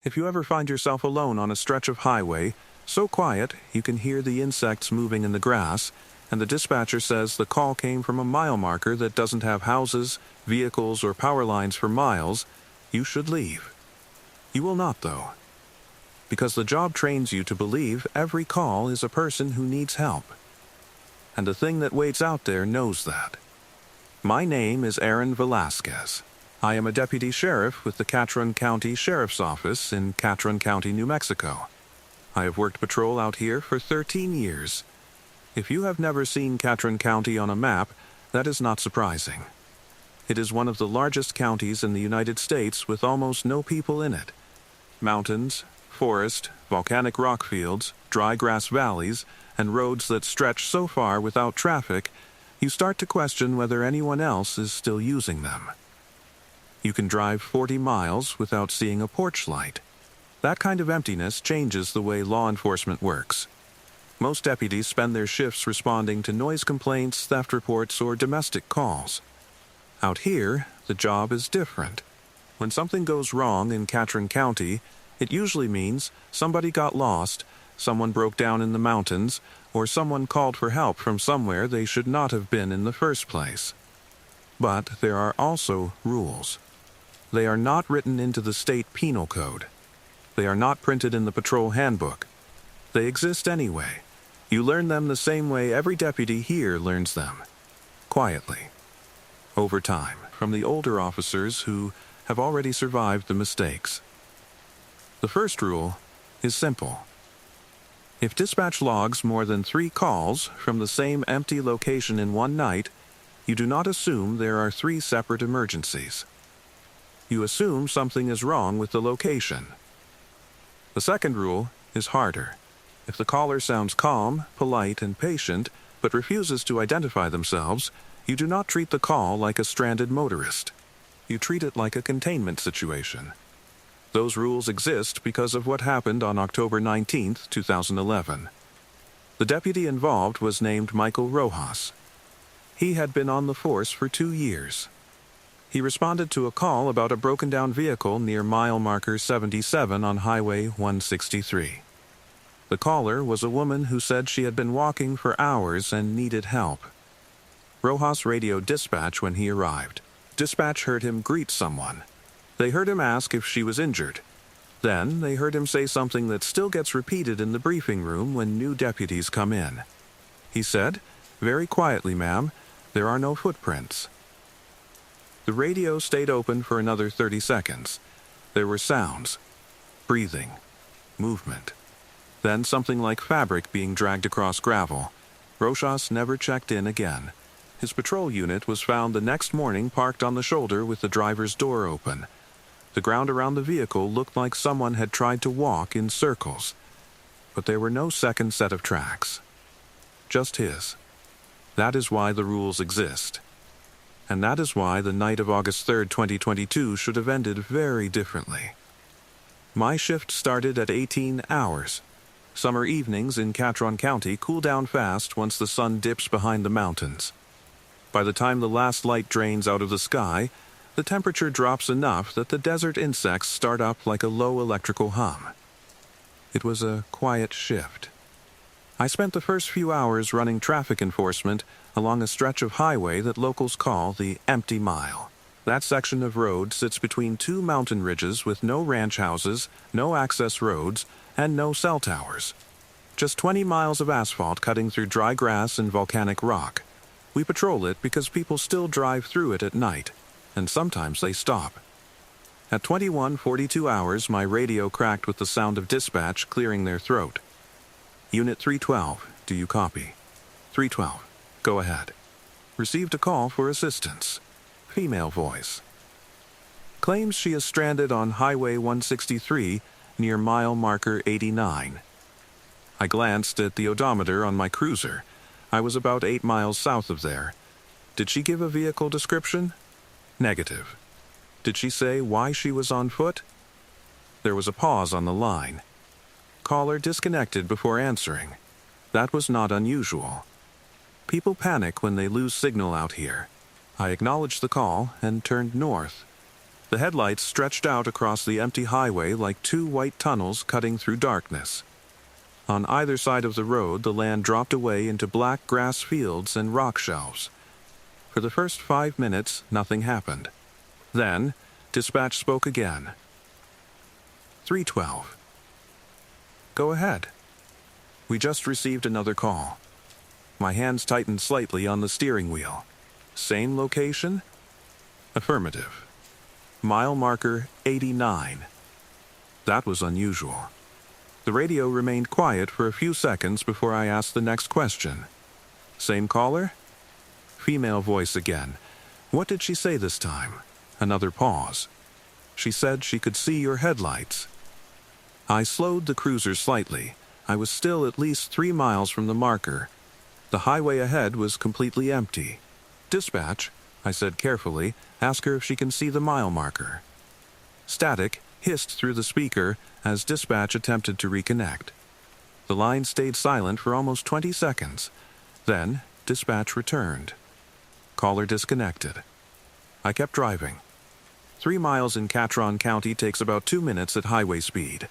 If you ever find yourself alone on a stretch of highway, so quiet you can hear the insects moving in the grass, and the dispatcher says the call came from a mile marker that doesn't have houses, vehicles, or power lines for miles, you should leave. You will not, though, because the job trains you to believe every call is a person who needs help. And the thing that waits out there knows that. My name is Aaron Velasquez. I am a deputy sheriff with the Catron County Sheriff's Office in Catron County, New Mexico. I have worked patrol out here for 13 years. If you have never seen Catron County on a map, that is not surprising. It is one of the largest counties in the United States with almost no people in it. Mountains, forest, volcanic rock fields, dry grass valleys, and roads that stretch so far without traffic, you start to question whether anyone else is still using them. You can drive 40 miles without seeing a porch light. That kind of emptiness changes the way law enforcement works. Most deputies spend their shifts responding to noise complaints, theft reports, or domestic calls. Out here, the job is different. When something goes wrong in Catron County, it usually means somebody got lost, someone broke down in the mountains, or someone called for help from somewhere they should not have been in the first place. But there are also rules. They are not written into the state penal code. They are not printed in the patrol handbook. They exist anyway. You learn them the same way every deputy here learns them. Quietly. Over time, from the older officers who have already survived the mistakes. The first rule is simple. If dispatch logs more than 3 calls from the same empty location in one night, you do not assume there are 3 separate emergencies. You assume something is wrong with the location. The second rule is harder. If the caller sounds calm, polite, and patient, but refuses to identify themselves, you do not treat the call like a stranded motorist. You treat it like a containment situation. Those rules exist because of what happened on October 19, 2011. The deputy involved was named Michael Rojas. He had been on the force for 2 years. He responded to a call about a broken-down vehicle near mile marker 77 on Highway 163. The caller was a woman who said she had been walking for hours and needed help. Rojas radioed dispatch when he arrived. Dispatch heard him greet someone. They heard him ask if she was injured. Then they heard him say something that still gets repeated in the briefing room when new deputies come in. He said, "Very quietly, ma'am, there are no footprints." The radio stayed open for another 30 seconds. There were sounds, breathing, movement. Then something like fabric being dragged across gravel. Rojas never checked in again. His patrol unit was found the next morning parked on the shoulder with the driver's door open. The ground around the vehicle looked like someone had tried to walk in circles. But there were no second set of tracks. Just his. That is why the rules exist. And that is why the night of August 3, 2022 should have ended very differently. My shift started at 18 hours. Summer evenings in Catron County cool down fast once the sun dips behind the mountains. By the time the last light drains out of the sky, the temperature drops enough that the desert insects start up like a low electrical hum. It was a quiet shift. I spent the first few hours running traffic enforcement along a stretch of highway that locals call the Empty Mile. That section of road sits between 2 mountain ridges with no ranch houses, no access roads, and no cell towers. Just 20 miles of asphalt cutting through dry grass and volcanic rock. We patrol it because people still drive through it at night, and sometimes they stop. At 21:42 hours, my radio cracked with the sound of dispatch clearing their throat. Unit 312, do you copy? 312, go ahead. Received a call for assistance. Female voice. Claims she is stranded on Highway 163 near mile marker 89. I glanced at the odometer on my cruiser. I was about 8 miles south of there. Did she give a vehicle description? Negative. Did she say why she was on foot? There was a pause on the line. Caller disconnected before answering. That was not unusual. People panic when they lose signal out here. I acknowledged the call and turned north. The headlights stretched out across the empty highway like two white tunnels cutting through darkness. On either side of the road, the land dropped away into black grass fields and rock shelves. For the first 5 minutes, nothing happened. Then, dispatch spoke again. 312. Go ahead. We just received another call. My hands tightened slightly on the steering wheel. Same location? Affirmative. Mile marker 89. That was unusual. The radio remained quiet for a few seconds before I asked the next question. Same caller? Female voice again. What did she say this time? Another pause. She said she could see your headlights. I slowed the cruiser slightly. I was still at least 3 miles from the marker. The highway ahead was completely empty. Dispatch, I said carefully, ask her if she can see the mile marker. Static hissed through the speaker as dispatch attempted to reconnect. The line stayed silent for almost 20 seconds. Then, dispatch returned. Caller disconnected. I kept driving. 3 miles in Catron County takes about 2 minutes at highway speed.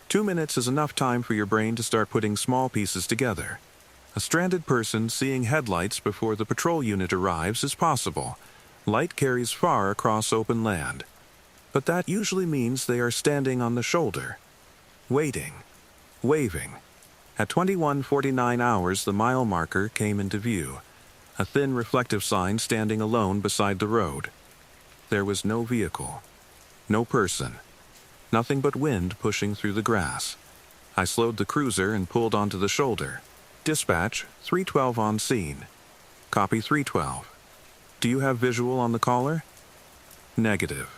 2 minutes is enough time for your brain to start putting small pieces together. A stranded person seeing headlights before the patrol unit arrives is possible. Light carries far across open land. But that usually means they are standing on the shoulder. Waiting. Waving. At 21:49 hours, the mile marker came into view. A thin reflective sign standing alone beside the road. There was no vehicle. No person. Nothing but wind pushing through the grass. I slowed the cruiser and pulled onto the shoulder. Dispatch, 312 on scene. Copy 312. Do you have visual on the caller? Negative.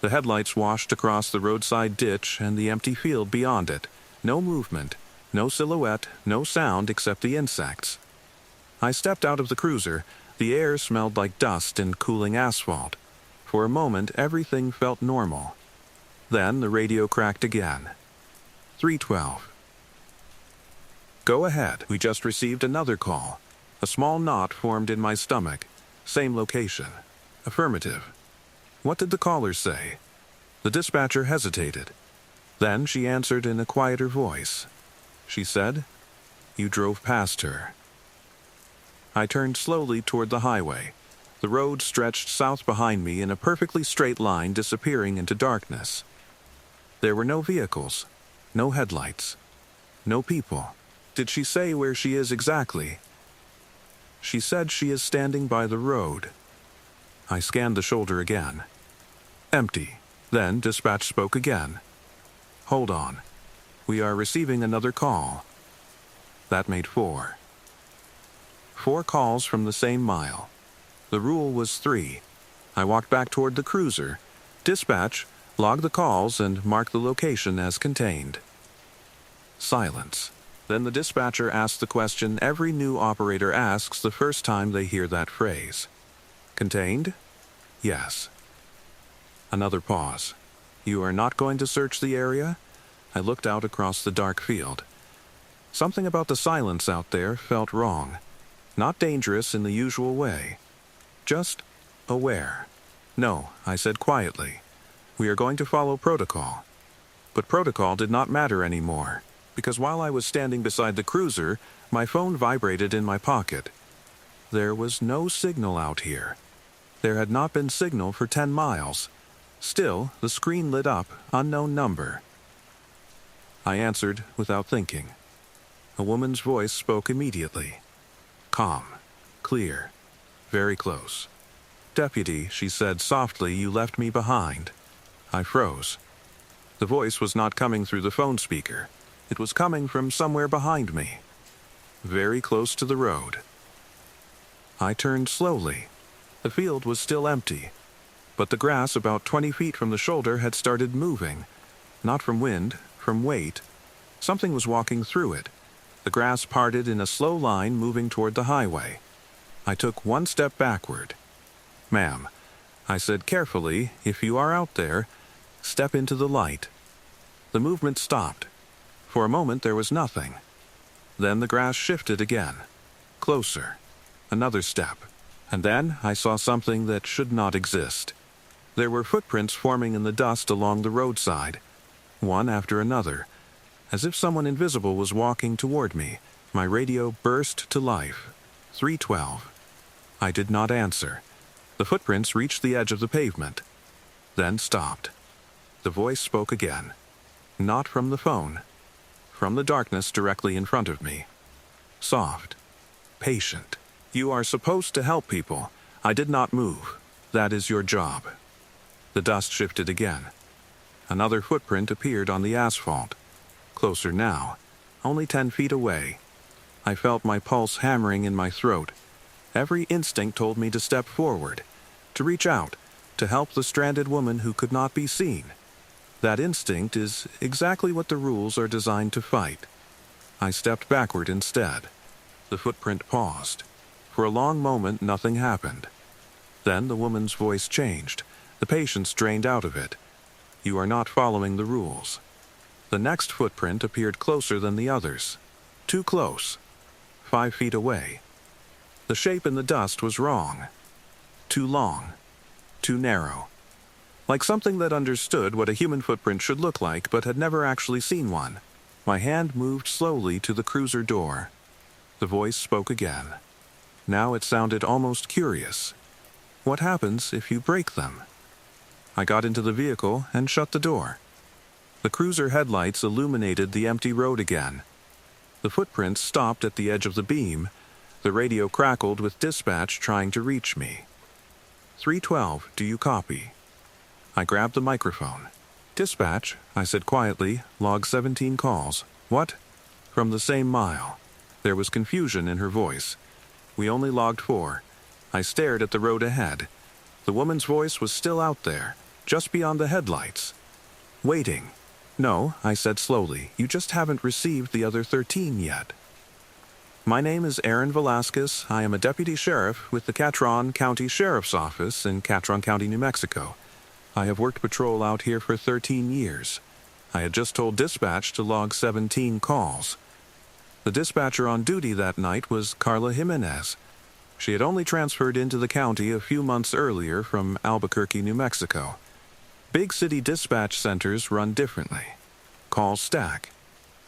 The headlights washed across the roadside ditch and the empty field beyond it. No movement, no silhouette, no sound except the insects. I stepped out of the cruiser. The air smelled like dust and cooling asphalt. For a moment, everything felt normal. Then the radio cracked again. 312. Go ahead. We just received another call. A small knot formed in my stomach. Same location. Affirmative. What did the caller say? The dispatcher hesitated. Then she answered in a quieter voice. She said, "You drove past her." I turned slowly toward the highway. The road stretched south behind me in a perfectly straight line, disappearing into darkness. There were no vehicles, no headlights, no people. Did she say where she is exactly? She said she is standing by the road. I scanned the shoulder again. Empty. Then dispatch spoke again. Hold on. We are receiving another call. That made 4. 4 calls from the same mile. The rule was 3. I walked back toward the cruiser. Dispatch, log the calls and mark the location as contained. Silence. Then the dispatcher asked the question every new operator asks the first time they hear that phrase. Contained? Yes. Another pause. You are not going to search the area? I looked out across the dark field. Something about the silence out there felt wrong. Not dangerous in the usual way. Just aware. No, I said quietly. We are going to follow protocol. But protocol did not matter anymore, because while I was standing beside the cruiser, my phone vibrated in my pocket. There was no signal out here. There had not been signal for 10 miles. Still, the screen lit up, unknown number. I answered without thinking. A woman's voice spoke immediately. Calm, clear, very close. Deputy, she said softly, you left me behind. I froze. The voice was not coming through the phone speaker. It was coming from somewhere behind me, very close to the road. I turned slowly. The field was still empty, but the grass about 20 feet from the shoulder had started moving. Not from wind, from weight. Something was walking through it. The grass parted in a slow line moving toward the highway. I took 1 step backward. Ma'am, I said carefully, if you are out there, step into the light. The movement stopped. For a moment there was nothing. Then the grass shifted again. Closer. Another step. And then I saw something that should not exist. There were footprints forming in the dust along the roadside, one after another, as if someone invisible was walking toward me. My radio burst to life. 312. I did not answer. The footprints reached the edge of the pavement, then stopped. The voice spoke again. Not from the phone. From the darkness directly in front of me. Soft. Patient. You are supposed to help people. I did not move. That is your job. The dust shifted again. Another footprint appeared on the asphalt. Closer now. Only 10 feet away. I felt my pulse hammering in my throat. Every instinct told me to step forward, to reach out, to help the stranded woman who could not be seen. That instinct is exactly what the rules are designed to fight. I stepped backward instead. The footprint paused. For a long moment, nothing happened. Then the woman's voice changed. The patience drained out of it. You are not following the rules. The next footprint appeared closer than the others. Too close. 5 feet away. The shape in the dust was wrong. Too long. Too narrow. Like something that understood what a human footprint should look like but had never actually seen one. My hand moved slowly to the cruiser door. The voice spoke again. Now it sounded almost curious. What happens if you break them? I got into the vehicle and shut the door. The cruiser headlights illuminated the empty road again. The footprints stopped at the edge of the beam. The radio crackled with dispatch trying to reach me. 312, do you copy? I grabbed the microphone. Dispatch, I said quietly, log 17 calls. What? From the same mile. There was confusion in her voice. We only logged 4. I stared at the road ahead. The woman's voice was still out there, just beyond the headlights. Waiting. No, I said slowly, you just haven't received the other 13 yet. My name is Aaron Velasquez. I am a deputy sheriff with the Catron County Sheriff's Office in Catron County, New Mexico. I have worked patrol out here for 13 years. I had just told dispatch to log 17 calls. The dispatcher on duty that night was Carla Jimenez. She had only transferred into the county a few months earlier from Albuquerque, New Mexico. Big city dispatch centers run differently. Calls stack.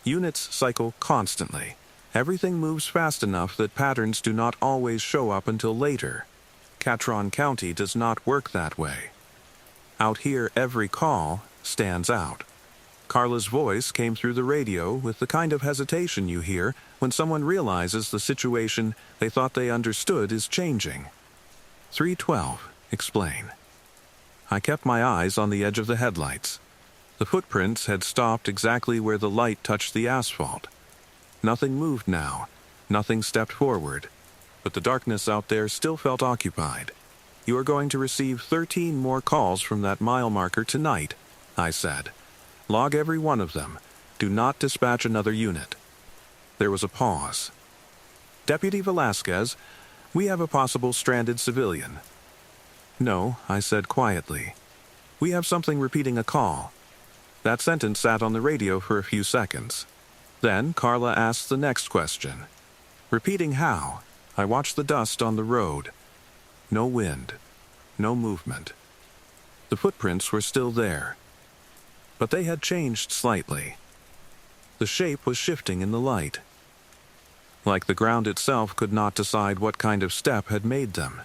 Units cycle constantly. Everything moves fast enough that patterns do not always show up until later. Catron County does not work that way. Out here, every call stands out. Carla's voice came through the radio with the kind of hesitation you hear when someone realizes the situation they thought they understood is changing. 312, explain. I kept my eyes on the edge of the headlights. The footprints had stopped exactly where the light touched the asphalt. Nothing moved now. Nothing stepped forward. But the darkness out there still felt occupied. You are going to receive 13 more calls from that mile marker tonight, I said. Log every one of them. Do not dispatch another unit. There was a pause. Deputy Velasquez, we have a possible stranded civilian. No, I said quietly. We have something repeating a call. That sentence sat on the radio for a few seconds. Then Carla asked the next question. Repeating how? I watched the dust on the road. No wind. No movement. The footprints were still there. But they had changed slightly. The shape was shifting in the light. Like the ground itself could not decide what kind of step had made them.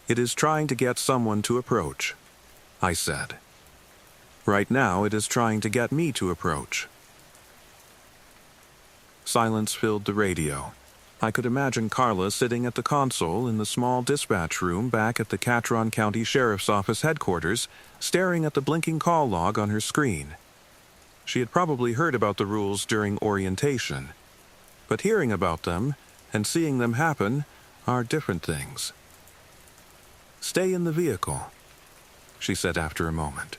It is trying to get someone to approach, I said. Right now it is trying to get me to approach. Silence filled the radio. I could imagine Carla sitting at the console in the small dispatch room back at the Catron County Sheriff's Office headquarters, staring at the blinking call log on her screen. She had probably heard about the rules during orientation, but hearing about them and seeing them happen are different things. Stay in the vehicle, she said after a moment.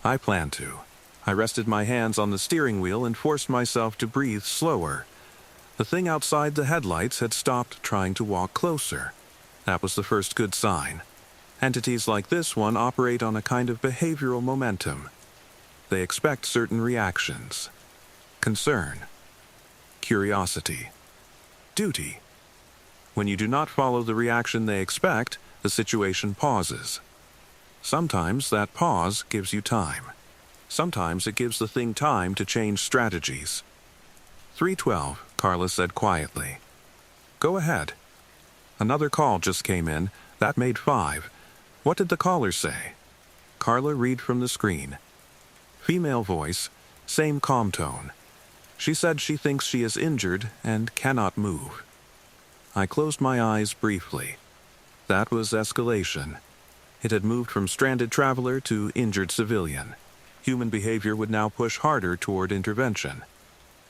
I plan to. I rested my hands on the steering wheel and forced myself to breathe slower. The thing outside the headlights had stopped trying to walk closer. That was the first good sign. Entities like this one operate on a kind of behavioral momentum. They expect certain reactions. Concern. Curiosity. Duty. When you do not follow the reaction they expect, the situation pauses. Sometimes that pause gives you time. Sometimes it gives the thing time to change strategies. 312, Carla said quietly. Go ahead. Another call just came in. That made 5. What did the caller say? Carla read from the screen. Female voice, same calm tone. She said she thinks she is injured and cannot move. I closed my eyes briefly. That was escalation. It had moved from stranded traveler to injured civilian. Human behavior would now push harder toward intervention.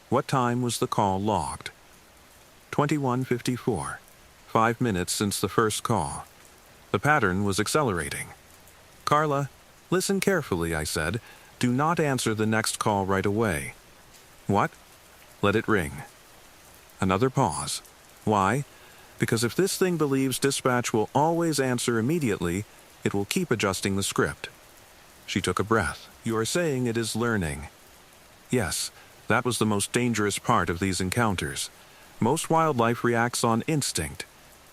What time was the call logged? 21:54. 5 minutes since the first call. The pattern was accelerating. Carla, listen carefully, I said. Do not answer the next call right away. What? Let it ring. Another pause. Why? Because if this thing believes dispatch will always answer immediately, it will keep adjusting the script. She took a breath. You are saying it is learning. Yes, that was the most dangerous part of these encounters. Most wildlife reacts on instinct.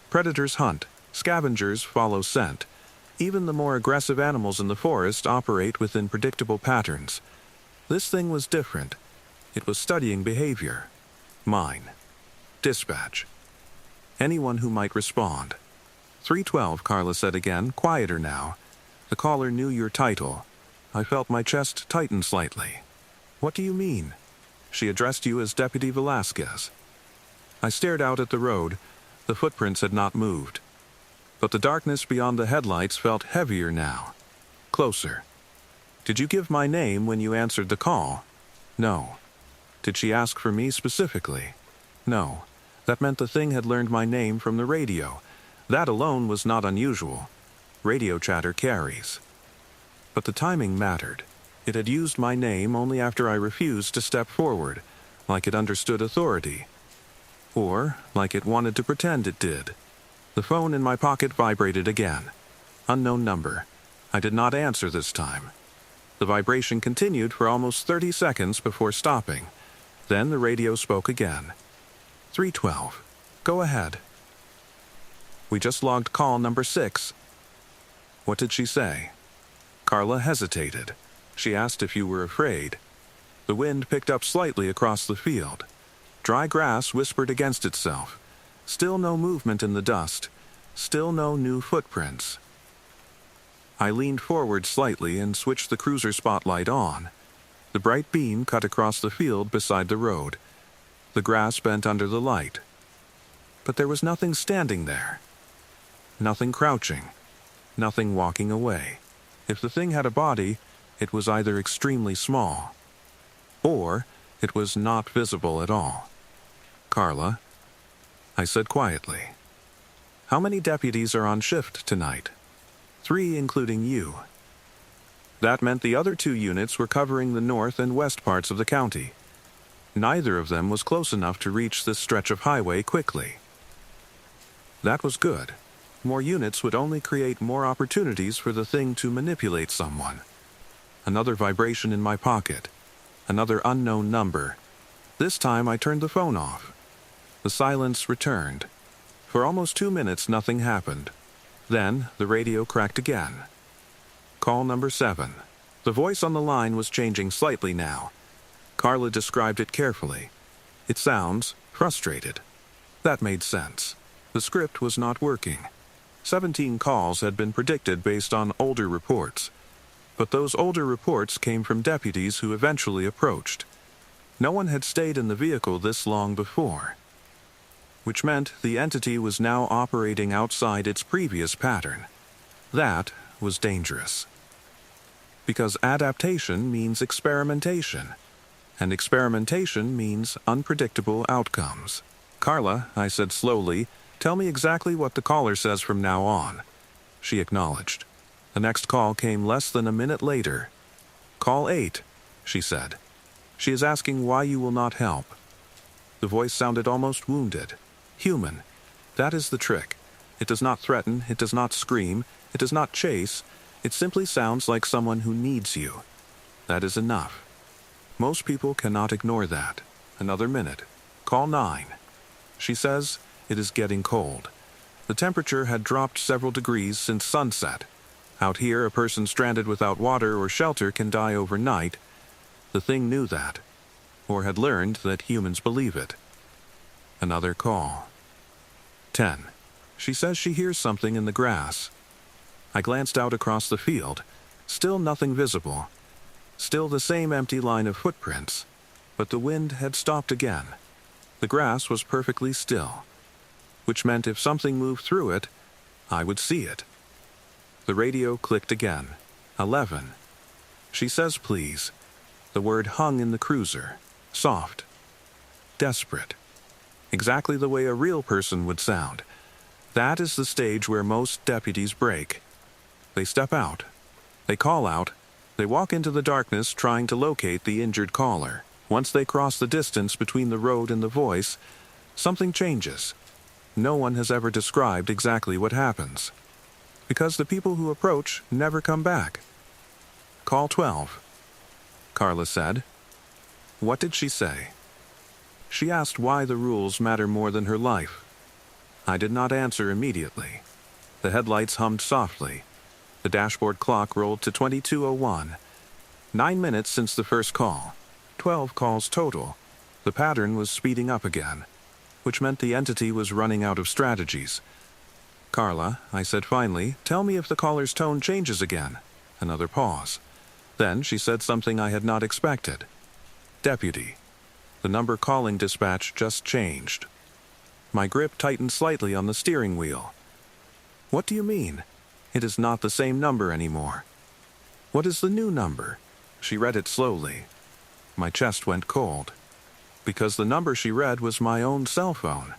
Predators hunt. Scavengers follow scent. Even the more aggressive animals in the forest operate within predictable patterns. This thing was different. It was studying behavior. Mine. Dispatch. Anyone who might respond. 312, Carla said again, quieter now. The caller knew your title. I felt my chest tighten slightly. What do you mean? She addressed you as Deputy Velasquez. I stared out at the road. The footprints had not moved. But the darkness beyond the headlights felt heavier now. Closer. Did you give my name when you answered the call? No. Did she ask for me specifically? No. That meant the thing had learned my name from the radio. That alone was not unusual. Radio chatter carries. But the timing mattered. It had used my name only after I refused to step forward, like it understood authority. Or like it wanted to pretend it did. The phone in my pocket vibrated again. Unknown number. I did not answer this time. The vibration continued for almost 30 seconds before stopping. Then the radio spoke again. 312. Go ahead. We just logged call number 6. What did she say? Carla hesitated. She asked if you were afraid. The wind picked up slightly across the field. Dry grass whispered against itself. Still no movement in the dust. Still no new footprints. I leaned forward slightly and switched the cruiser spotlight on. The bright beam cut across the field beside the road. The grass bent under the light. But there was nothing standing there. Nothing crouching. Nothing walking away. If the thing had a body, it was either extremely small, or it was not visible at all. Carla, I said quietly, how many deputies are on shift tonight? 3, including you. That meant the other 2 units were covering the north and west parts of the county. Neither of them was close enough to reach this stretch of highway quickly. That was good. More units would only create more opportunities for the thing to manipulate someone. Another vibration in my pocket. Another unknown number. This time I turned the phone off. The silence returned. For almost 2 minutes nothing happened. Then the radio cracked again. Call number 7. The voice on the line was changing slightly now. Carla described it carefully. It sounds frustrated. That made sense. The script was not working. 17 calls had been predicted based on older reports. But those older reports came from deputies who eventually approached. No one had stayed in the vehicle this long before, which meant the entity was now operating outside its previous pattern. That was dangerous. Because adaptation means experimentation, and experimentation means unpredictable outcomes. Carla, I said slowly, tell me exactly what the caller says from now on. She acknowledged. The next call came less than a minute later. Call 8, she said. She is asking why you will not help. The voice sounded almost wounded. Human. That is the trick. It does not threaten, it does not scream, it does not chase. It simply sounds like someone who needs you. That is enough. Most people cannot ignore that. Another minute. Call 9. She says, it is getting cold. The temperature had dropped several degrees since sunset. Out here, a person stranded without water or shelter can die overnight. The thing knew that, or had learned that humans believe it. Another call. 10. She says she hears something in the grass. I glanced out across the field. Still nothing visible. Still the same empty line of footprints. But the wind had stopped again. The grass was perfectly still, which meant if something moved through it, I would see it. The radio clicked again. 11. She says please. The word hung in the cruiser. Soft. Desperate. Exactly the way a real person would sound. That is the stage where most deputies break. They step out. They call out. They walk into the darkness trying to locate the injured caller. Once they cross the distance between the road and the voice, something changes. No one has ever described exactly what happens, because the people who approach never come back. Call 12. Carla said. What did she say? She asked why the rules matter more than her life. I did not answer immediately. The headlights hummed softly. The dashboard clock rolled to 22:01. 9 minutes since the first call. 12 calls total. The pattern was speeding up again, which meant the entity was running out of strategies. Carla, I said finally, tell me if the caller's tone changes again. Another pause. Then she said something I had not expected. Deputy. The number calling dispatch just changed. My grip tightened slightly on the steering wheel. What do you mean? It is not the same number anymore. What is the new number? She read it slowly. My chest went cold, because the number she read was my own cell phone.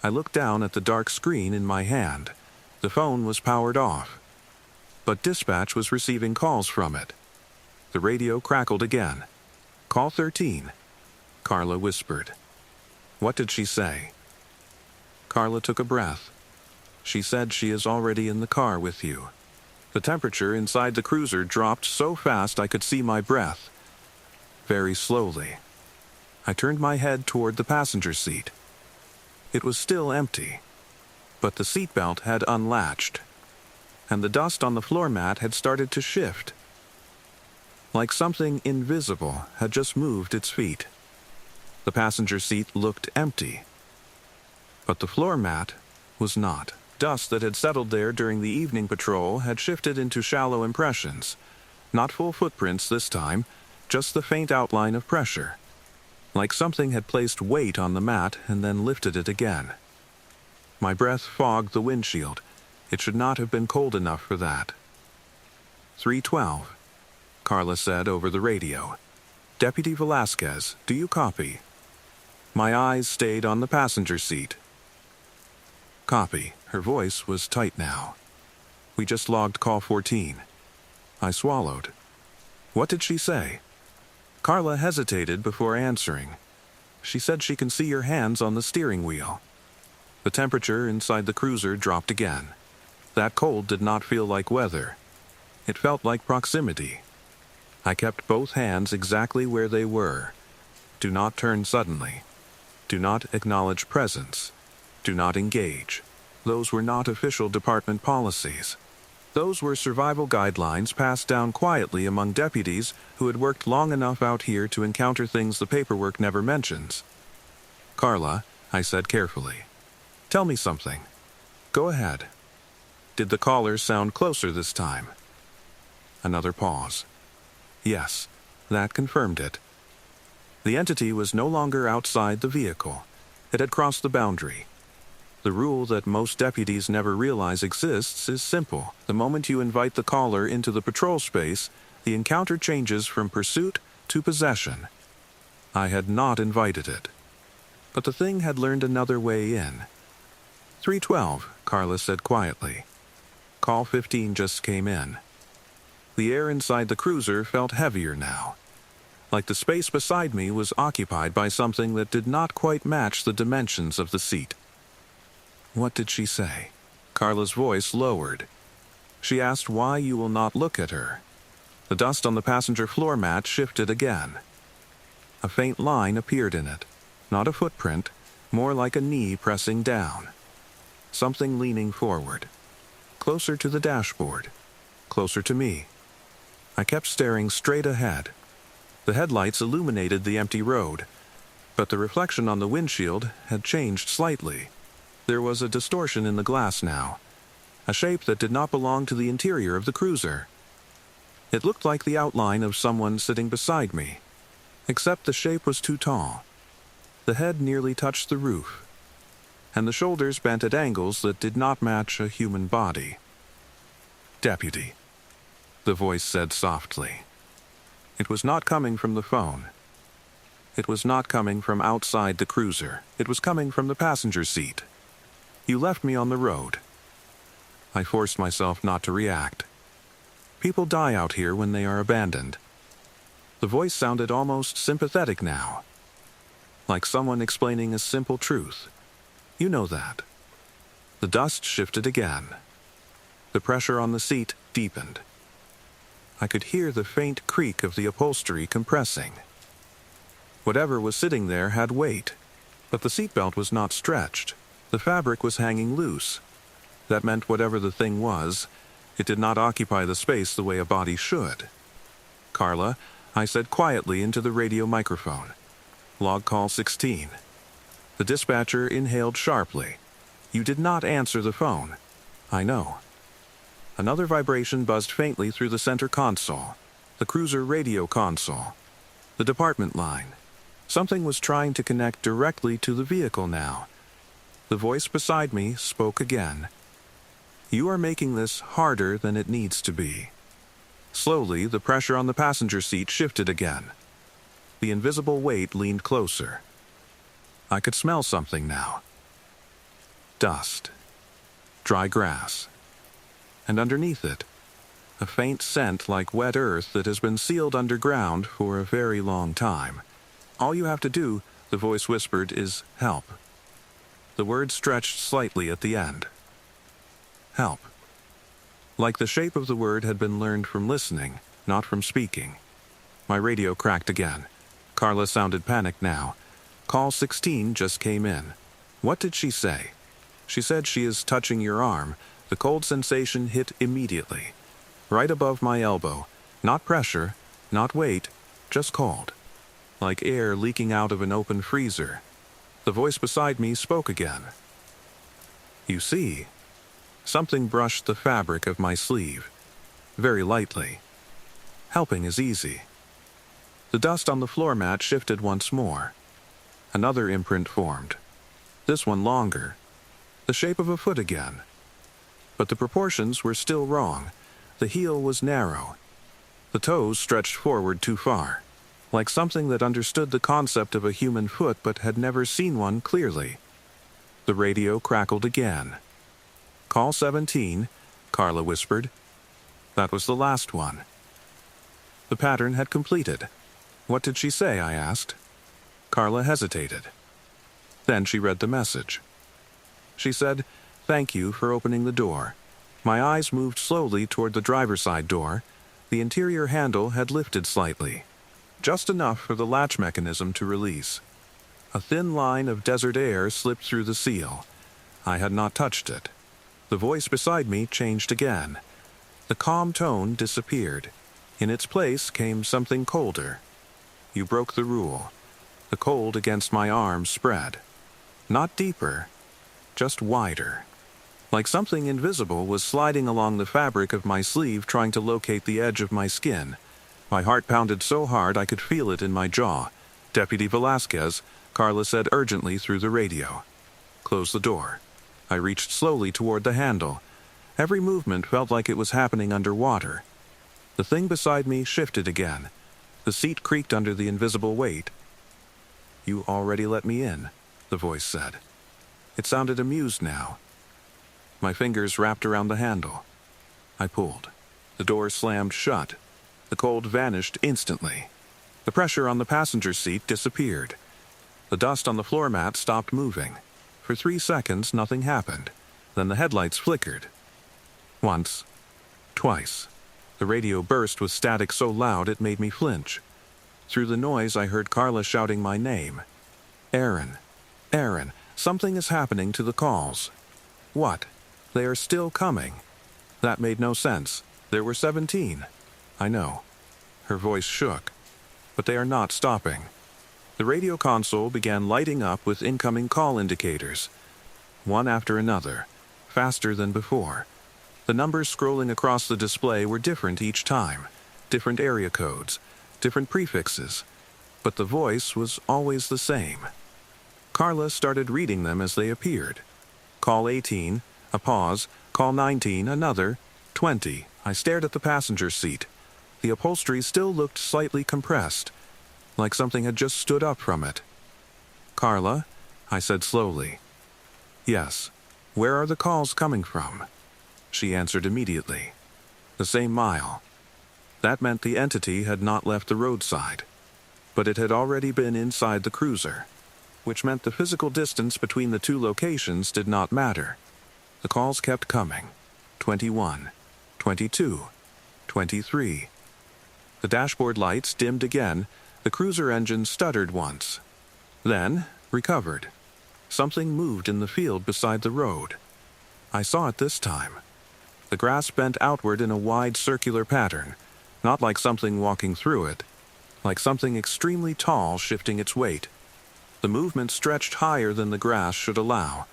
I looked down at the dark screen in my hand. The phone was powered off, but dispatch was receiving calls from it. The radio crackled again. Call 13. Carla whispered. What did she say? Carla took a breath. She said she is already in the car with you. The temperature inside the cruiser dropped so fast I could see my breath. Very slowly. I turned my head toward the passenger seat. It was still empty, but the seatbelt had unlatched, and the dust on the floor mat had started to shift. Like something invisible had just moved its feet. The passenger seat looked empty, but the floor mat was not. Dust that had settled there during the evening patrol had shifted into shallow impressions. Not full footprints this time, just the faint outline of pressure. Like something had placed weight on the mat and then lifted it again. My breath fogged the windshield. It should not have been cold enough for that. 312, Carla said over the radio. Deputy Velasquez, do you copy? My eyes stayed on the passenger seat. Copy. Her voice was tight now. We just logged call 14. I swallowed. What did she say? Carla hesitated before answering. She said she can see your hands on the steering wheel. The temperature inside the cruiser dropped again. That cold did not feel like weather. It felt like proximity. I kept both hands exactly where they were. Do not turn suddenly. Do not acknowledge presence. Do not engage. Those were not official department policies. Those were survival guidelines passed down quietly among deputies who had worked long enough out here to encounter things the paperwork never mentions. Carla, I said carefully, tell me something. Go ahead. Did the caller sound closer this time? Another pause. Yes, that confirmed it. The entity was no longer outside the vehicle. It had crossed the boundary. The rule that most deputies never realize exists is simple. The moment you invite the caller into the patrol space, the encounter changes from pursuit to possession. I had not invited it, but the thing had learned another way in. 312, Carla said quietly. Call 15 just came in. The air inside the cruiser felt heavier now, like the space beside me was occupied by something that did not quite match the dimensions of the seat. What did she say? Carla's voice lowered. She asked why you will not look at her. The dust on the passenger floor mat shifted again. A faint line appeared in it. Not a footprint, more like a knee pressing down. Something leaning forward, closer to the dashboard. closer to me. I kept staring straight ahead. The headlights illuminated the empty road, but the reflection on the windshield had changed slightly. There was a distortion in the glass now, a shape that did not belong to the interior of the cruiser. It looked like the outline of someone sitting beside me, except the shape was too tall. The head nearly touched the roof, and the shoulders bent at angles that did not match a human body. "Deputy," the voice said softly. It was not coming from the phone. It was not coming from outside the cruiser. It was coming from the passenger seat. "You left me on the road." I forced myself not to react. People die out here when they are abandoned. The voice sounded almost sympathetic now, like someone explaining a simple truth. "You know that." The dust shifted again. The pressure on the seat deepened. I could hear the faint creak of the upholstery compressing. Whatever was sitting there had weight, but the seatbelt was not stretched. The fabric was hanging loose. That meant whatever the thing was, it did not occupy the space the way a body should. "Carla," I said quietly into the radio microphone. "Log call 16. The dispatcher inhaled sharply. "You did not answer the phone." "I know." Another vibration buzzed faintly through the center console, the cruiser radio console, the department line. Something was trying to connect directly to the vehicle now. The voice beside me spoke again. "You are making this harder than it needs to be." Slowly, the pressure on the passenger seat shifted again. The invisible weight leaned closer. I could smell something now. Dust. Dry grass. And underneath it, a faint scent like wet earth that has been sealed underground for a very long time. "All you have to do," the voice whispered, "is help." The word stretched slightly at the end. Help. Like the shape of the word had been learned from listening, not from speaking. My radio cracked again. Carla sounded panicked now. "Call 16 just came in." "What did she say?" "She said she is touching your arm." The cold sensation hit immediately. Right above my elbow. Not pressure, not weight, just cold. Like air leaking out of an open freezer. The voice beside me spoke again. "You see." Something brushed the fabric of my sleeve. Very lightly. Helping is easy. The dust on the floor mat shifted once more. Another imprint formed. This one longer. The shape of a foot again. But the proportions were still wrong. The heel was narrow. The toes stretched forward too far, like something that understood the concept of a human foot but had never seen one clearly. The radio crackled again. "Call 17, Carla whispered. That was the last one. The pattern had completed. "What did she say?" I asked. Carla hesitated. Then she read the message. She said, "Thank you for opening the door." My eyes moved slowly toward the driver's side door. The interior handle had lifted slightly, just enough for the latch mechanism to release. A thin line of desert air slipped through the seal. I had not touched it. The voice beside me changed again. The calm tone disappeared. In its place came something colder. "You broke the rule." The cold against my arm spread. Not deeper, just wider. Like something invisible was sliding along the fabric of my sleeve trying to locate the edge of my skin. My heart pounded so hard I could feel it in my jaw. "Deputy Velasquez," Carla said urgently through the radio. "Close the door." I reached slowly toward the handle. Every movement felt like it was happening underwater. The thing beside me shifted again. The seat creaked under the invisible weight. "You already let me in," the voice said. It sounded amused now. My fingers wrapped around the handle. I pulled. The door slammed shut. The cold vanished instantly. The pressure on the passenger seat disappeared. The dust on the floor mat stopped moving. For 3 seconds, nothing happened. Then the headlights flickered. Once. Twice. The radio burst with static so loud it made me flinch. Through the noise, I heard Carla shouting my name. "Aaron. Aaron. Something is happening to the calls." What? They are still coming. That made no sense. There were 17. I know. Her voice shook. But they are not stopping. The radio console began lighting up with incoming call indicators, one after another, faster than before. The numbers scrolling across the display were different each time, different area codes, different prefixes, but the voice was always the same. Carla started reading them as they appeared. Call 18, a pause, call 19, another, 20. I stared at the passenger seat. The upholstery still looked slightly compressed, like something had just stood up from it. "Carla," I said slowly. "Yes. Where are the calls coming from?" She answered immediately. "The same mile." That meant the entity had not left the roadside, but it had already been inside the cruiser, which meant the physical distance between the two locations did not matter. The calls kept coming. 21, 22, 23. The dashboard lights dimmed again. The cruiser engine stuttered once, then recovered. Something moved in the field beside the road. I saw it this time. The grass bent outward in a wide circular pattern, not like something walking through it, like something extremely tall shifting its weight. The movement stretched higher than the grass should allow,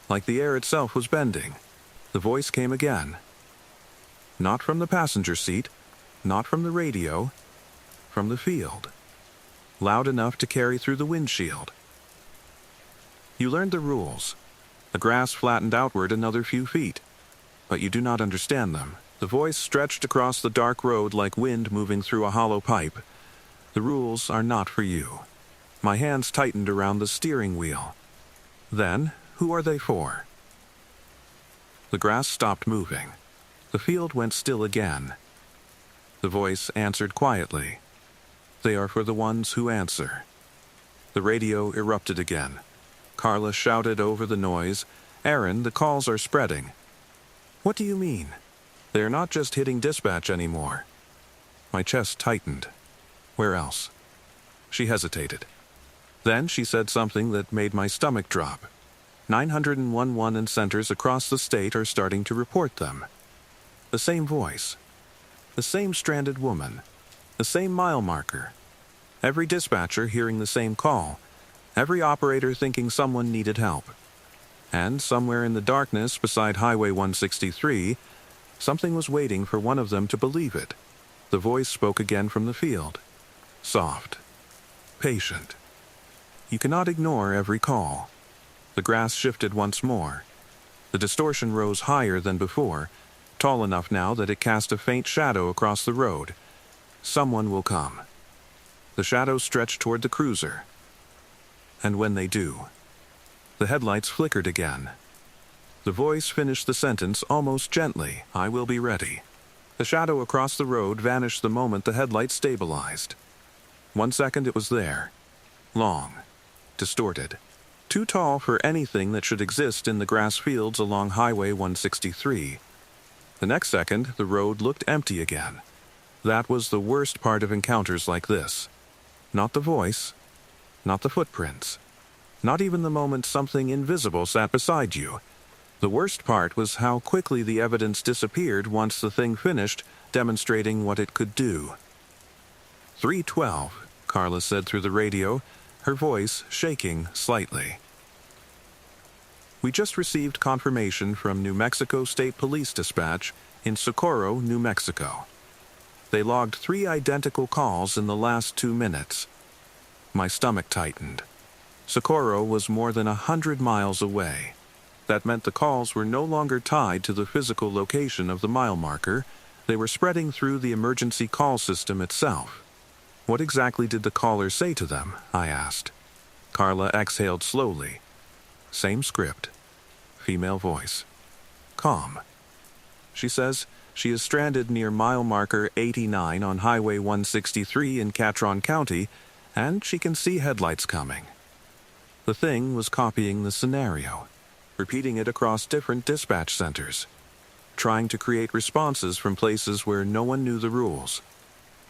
like the air itself was bending. The voice came again. Not from the passenger seat, not from the radio, from the field. Loud enough to carry through the windshield. "You learned the rules. The grass flattened outward another few feet, but you do not understand them." The voice stretched across the dark road like wind moving through a hollow pipe. "The rules are not for you." My hands tightened around the steering wheel. "Then, who are they for?" The grass stopped moving. The field went still again. The voice answered quietly. "They are for the ones who answer." The radio erupted again. Carla shouted over the noise, "Aaron, the calls are spreading." "What do you mean? They are not just hitting dispatch anymore." My chest tightened. "Where else?" She hesitated. Then she said something that made my stomach drop. 911 centers across the state are starting to report them. The same voice. The same stranded woman. The same mile marker. Every dispatcher hearing the same call. Every operator thinking someone needed help. And somewhere in the darkness beside Highway 163, something was waiting for one of them to believe it. The voice spoke again from the field. Soft. Patient. You cannot ignore every call. The grass shifted once more. The distortion rose higher than before, tall enough now that it cast a faint shadow across the road. Someone will come. The shadows stretched toward the cruiser. And when they do, the headlights flickered again. The voice finished the sentence almost gently. "I will be ready." The shadow across the road vanished the moment the headlights stabilized. 1 second it was there. Long. Distorted. Too tall for anything that should exist in the grass fields along Highway 163. The next second, the road looked empty again. That was the worst part of encounters like this. Not the voice, not the footprints, not even the moment something invisible sat beside you. The worst part was how quickly the evidence disappeared once the thing finished demonstrating what it could do. 312, Carla said through the radio, her voice shaking slightly. "We just received confirmation from New Mexico State Police Dispatch in Socorro, New Mexico. They logged 3 identical calls in the last 2 minutes. My stomach tightened. Socorro was more than 100 miles away. That meant the calls were no longer tied to the physical location of the mile marker. They were spreading through the emergency call system itself. What exactly did the caller say to them? I asked. Carla exhaled slowly. Same script. Female voice. Calm. She says she is stranded near mile marker 89 on Highway 163 in Catron County, and she can see headlights coming. The thing was copying the scenario, repeating it across different dispatch centers, trying to create responses from places where no one knew the rules.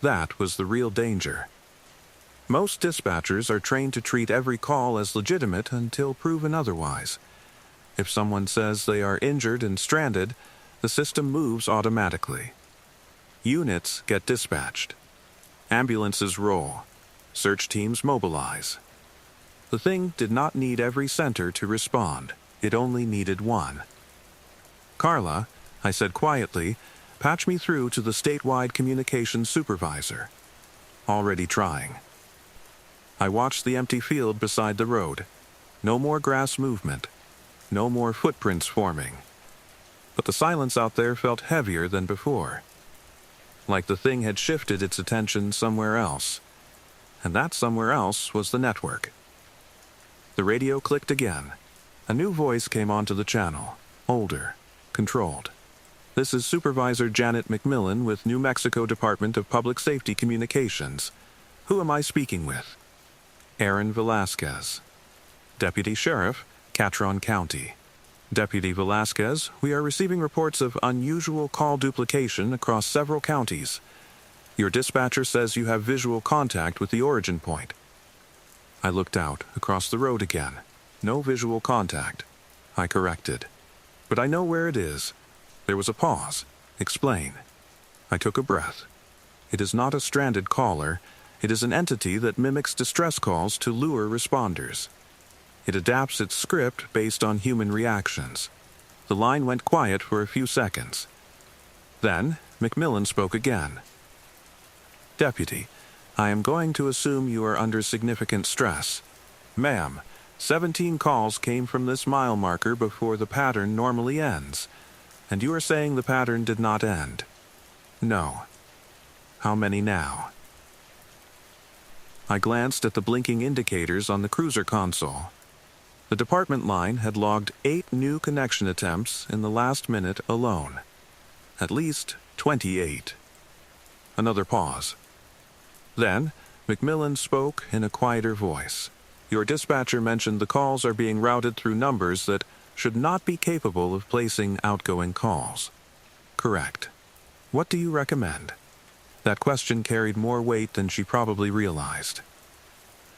That was the real danger. Most dispatchers are trained to treat every call as legitimate until proven otherwise. If someone says they are injured and stranded, the system moves automatically. Units get dispatched. Ambulances roll. Search teams mobilize. The thing did not need every center to respond. It only needed one. "Carla," I said quietly, "patch me through to the statewide communications supervisor." "Already trying." I watched the empty field beside the road. No more grass movement. No more footprints forming. But the silence out there felt heavier than before. Like the thing had shifted its attention somewhere else. And that somewhere else was the network. The radio clicked again. A new voice came onto the channel. Older. Controlled. "This is Supervisor Janet McMillan with New Mexico Department of Public Safety Communications. Who am I speaking with?" "Aaron Velasquez." "Deputy Sheriff, Catron County." "Deputy Velasquez, we are receiving reports of unusual call duplication across several counties. Your dispatcher says you have visual contact with the origin point." I looked out, across the road again. No visual contact. I corrected. "But I know where it is." There was a pause. "Explain." I took a breath. It is not a stranded caller. It is an entity that mimics distress calls to lure responders. It adapts its script based on human reactions. The line went quiet for a few seconds. Then, McMillan spoke again. "Deputy, I am going to assume you are under significant stress. Ma'am, 17 calls came from this mile marker before the pattern normally ends, and you are saying the pattern did not end." "No." "How many now?" I glanced at the blinking indicators on the cruiser console. The department line had logged 8 new connection attempts in the last minute alone. At least 28. Another pause. Then, McMillan spoke in a quieter voice. "Your dispatcher mentioned the calls are being routed through numbers that should not be capable of placing outgoing calls." "Correct. What do you recommend?" That question carried more weight than she probably realized.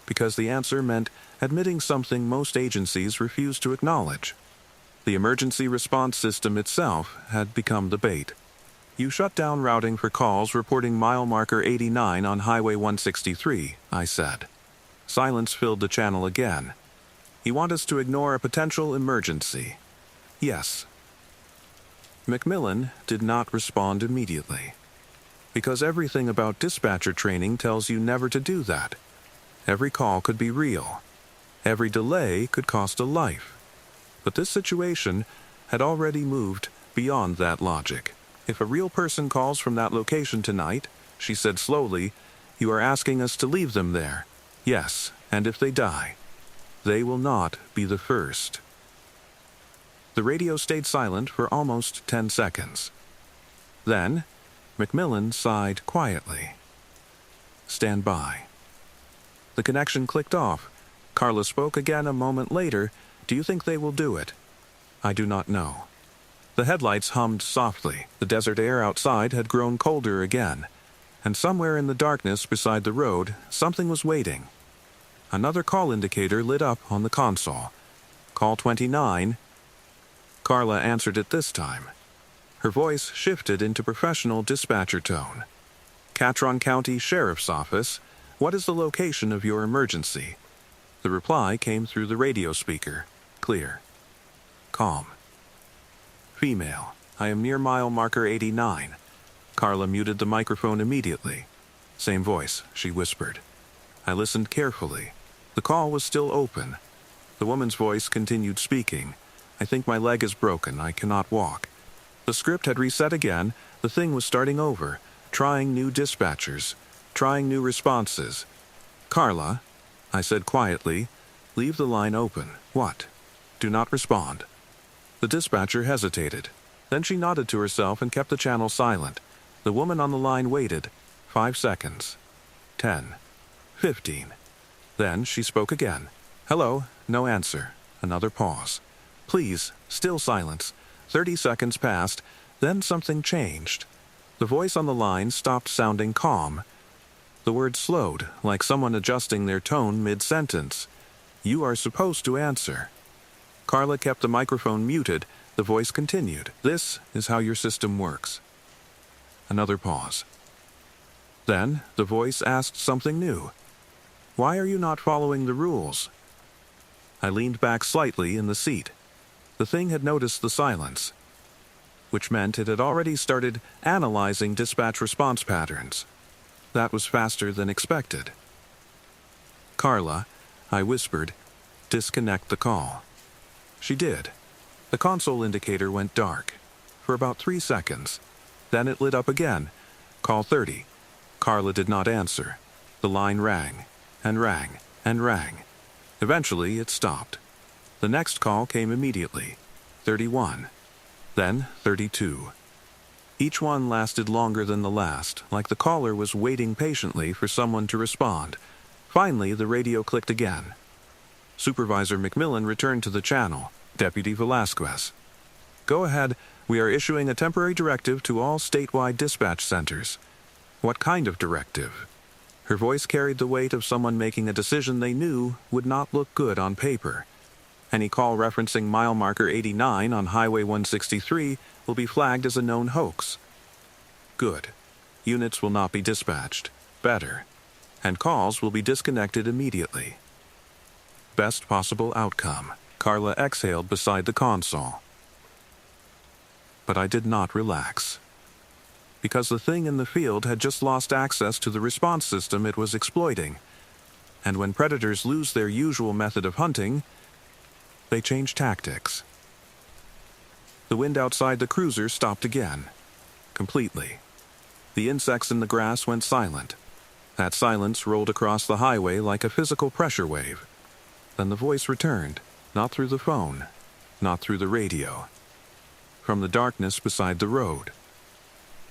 Because the answer meant admitting something most agencies refused to acknowledge. The emergency response system itself had become the bait. "You shut down routing for calls reporting mile marker 89 on Highway 163, I said. Silence filled the channel again. "You want us to ignore a potential emergency?" "Yes." McMillan did not respond immediately. Because everything about dispatcher training tells you never to do that. Every call could be real. Every delay could cost a life. But this situation had already moved beyond that logic. "If a real person calls from that location tonight," she said slowly, "you are asking us to leave them there. Yes, and if they die, they will not be the first." The radio stayed silent for almost 10 seconds. Then, McMillan sighed quietly. "Stand by." The connection clicked off. Carla spoke again a moment later. "Do you think they will do it?" "I do not know." The headlights hummed softly. The desert air outside had grown colder again, and somewhere in the darkness beside the road, something was waiting. Another call indicator lit up on the console. "Call 29. Carla answered it this time. Her voice shifted into professional dispatcher tone. "Catron County Sheriff's Office, what is the location of your emergency?" The reply came through the radio speaker. Clear. Calm. "Female. I am near mile marker 89. Carla muted the microphone immediately. Same voice, she whispered. I listened carefully. The call was still open. The woman's voice continued speaking. "I think my leg is broken. I cannot walk." The script had reset again. The thing was starting over, trying new dispatchers, trying new responses. "Carla," I said quietly, "leave the line open." "What?" "Do not respond." The dispatcher hesitated. Then she nodded to herself and kept the channel silent. The woman on the line waited. 5 seconds. 10. 15. Then she spoke again. "Hello." No answer. Another pause. "Please." Still silence. 30 seconds passed. Then something changed. The voice on the line stopped sounding calm. The words slowed, like someone adjusting their tone mid-sentence. "You are supposed to answer." Carla kept the microphone muted. The voice continued. "This is how your system works. Another pause. Then the voice asked something new. "Why are you not following the rules?" I leaned back slightly in the seat. The thing had noticed the silence, which meant it had already started analyzing dispatch response patterns. That was faster than expected. "Carla," I whispered, "disconnect the call." She did. The console indicator went dark for about 3 seconds. Then it lit up again. "Call 30. Carla did not answer. The line rang, and rang, and rang. Eventually, it stopped. The next call came immediately. 31. Then 32. Each one lasted longer than the last, like the caller was waiting patiently for someone to respond. Finally, the radio clicked again. Supervisor McMillan returned to the channel. "Deputy Velasquez. Go ahead. We are issuing a temporary directive to all statewide dispatch centers." What kind of directive? Her voice carried the weight of someone making a decision they knew would not look good on paper. Any call referencing mile marker 89 on Highway 163 will be flagged as a known hoax. Good. Units will not be dispatched. Better. And calls will be disconnected immediately. Best possible outcome. Carla exhaled beside the console. But I did not relax. Because the thing in the field had just lost access to the response system it was exploiting. And when predators lose their usual method of hunting, they change tactics. The wind outside the cruiser stopped again. Completely. The insects in the grass went silent. That silence rolled across the highway like a physical pressure wave. Then the voice returned, not through the phone, not through the radio. From the darkness beside the road.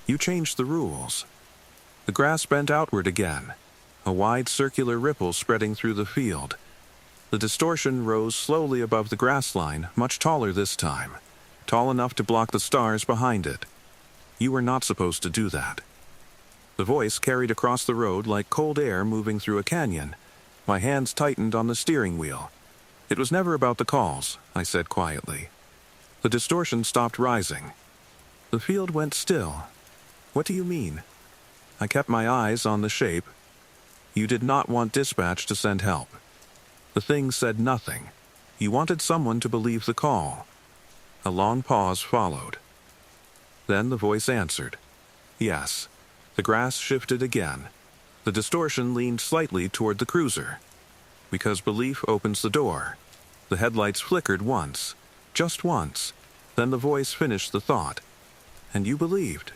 "You changed the rules." The grass bent outward again, a wide circular ripple spreading through the field. The distortion rose slowly above the grass line, much taller this time, tall enough to block the stars behind it. "You were not supposed to do that." The voice carried across the road like cold air moving through a canyon. My hands tightened on the steering wheel. "It was never about the calls," I said quietly. The distortion stopped rising. The field went still. "What do you mean?" I kept my eyes on the shape. "You did not want dispatch to send help." The thing said nothing. "You wanted someone to believe the call." A long pause followed. Then the voice answered. "Yes." The grass shifted again. The distortion leaned slightly toward the cruiser. "Because belief opens the door." The headlights flickered once. Just once. Then the voice finished the thought. "And you believed."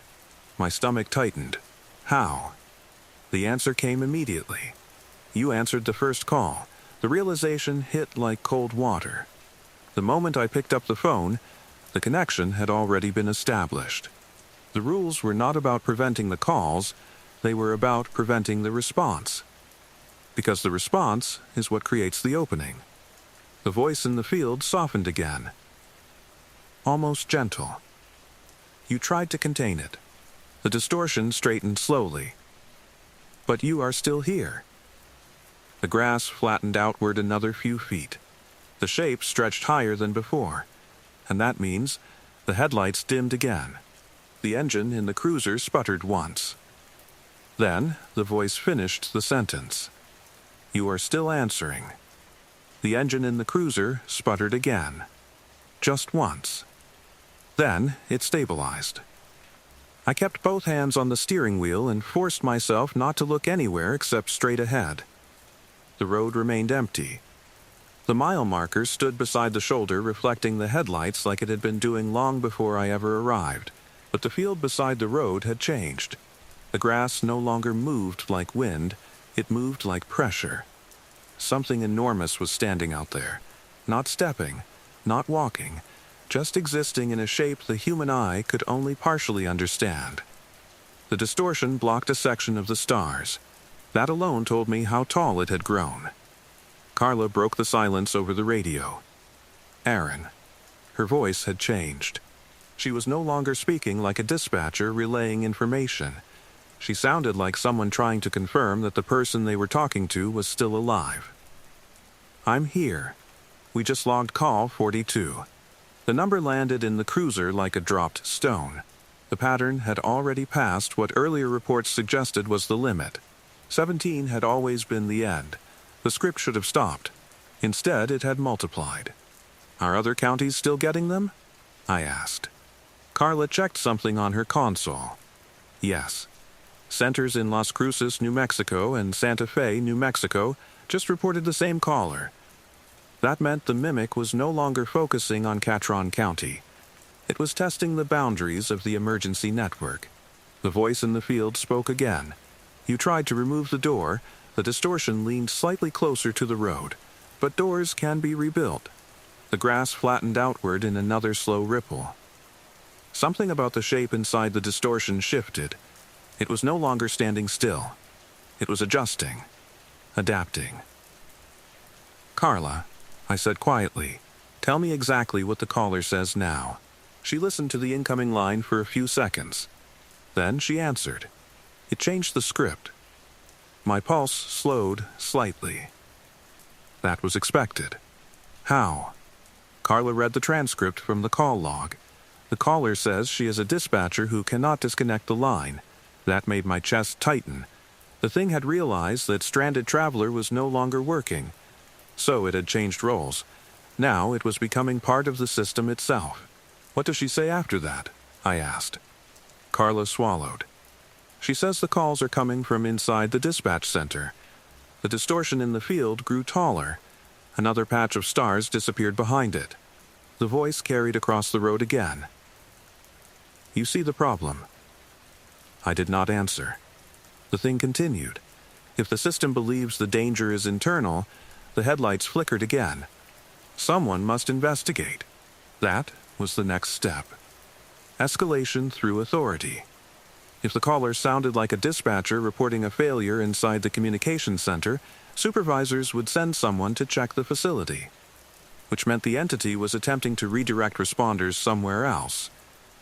My stomach tightened. "How?" The answer came immediately. "You answered the first call." The realization hit like cold water. The moment I picked up the phone, the connection had already been established. The rules were not about preventing the calls, they were about preventing the response. Because the response is what creates the opening. The voice in the field softened again. Almost gentle. "You tried to contain it." The distortion straightened slowly. "But you are still here." The grass flattened outward another few feet. The shape stretched higher than before, and that means the headlights dimmed again. The engine in the cruiser sputtered once. Then the voice finished the sentence. "You are still answering." The engine in the cruiser sputtered again. Just once. Then it stabilized. I kept both hands on the steering wheel and forced myself not to look anywhere except straight ahead. The road remained empty. The mile marker stood beside the shoulder reflecting the headlights like it had been doing long before I ever arrived, but the field beside the road had changed. The grass no longer moved like wind, it moved like pressure. Something enormous was standing out there, not stepping, not walking, just existing in a shape the human eye could only partially understand. The distortion blocked a section of the stars. That alone told me how tall it had grown. Carla broke the silence over the radio. "Aaron." Her voice had changed. She was no longer speaking like a dispatcher relaying information. She sounded like someone trying to confirm that the person they were talking to was still alive. "I'm here. We just logged call 42. The number landed in the cruiser like a dropped stone. The pattern had already passed what earlier reports suggested was the limit. 17 had always been the end. The script should have stopped. Instead, it had multiplied. Are other counties still getting them? I asked. Carla checked something on her console. Yes. Centers in Las Cruces, New Mexico, and Santa Fe, New Mexico, just reported the same caller. That meant the mimic was no longer focusing on Catron County. It was testing the boundaries of the emergency network. The voice in the field spoke again. You tried to remove the door. The distortion leaned slightly closer to the road. But doors can be rebuilt. The grass flattened outward in another slow ripple. Something about the shape inside the distortion shifted. It was no longer standing still. It was adjusting, adapting. Carla, I said quietly, tell me exactly what the caller says now. She listened to the incoming line for a few seconds. Then she answered. It changed the script. My pulse slowed slightly. That was expected. How? Carla read the transcript from the call log. The caller says she is a dispatcher who cannot disconnect the line. That made my chest tighten. The thing had realized that Stranded Traveler was no longer working. So it had changed roles. Now it was becoming part of the system itself. What does she say after that? I asked. Carla swallowed. She says the calls are coming from inside the dispatch center. The distortion in the field grew taller. Another patch of stars disappeared behind it. The voice carried across the road again. You see the problem. I did not answer. The thing continued. If the system believes the danger is internal, the headlights flickered again. Someone must investigate. That was the next step. Escalation through authority. If the caller sounded like a dispatcher reporting a failure inside the communications center, supervisors would send someone to check the facility, which meant the entity was attempting to redirect responders somewhere else.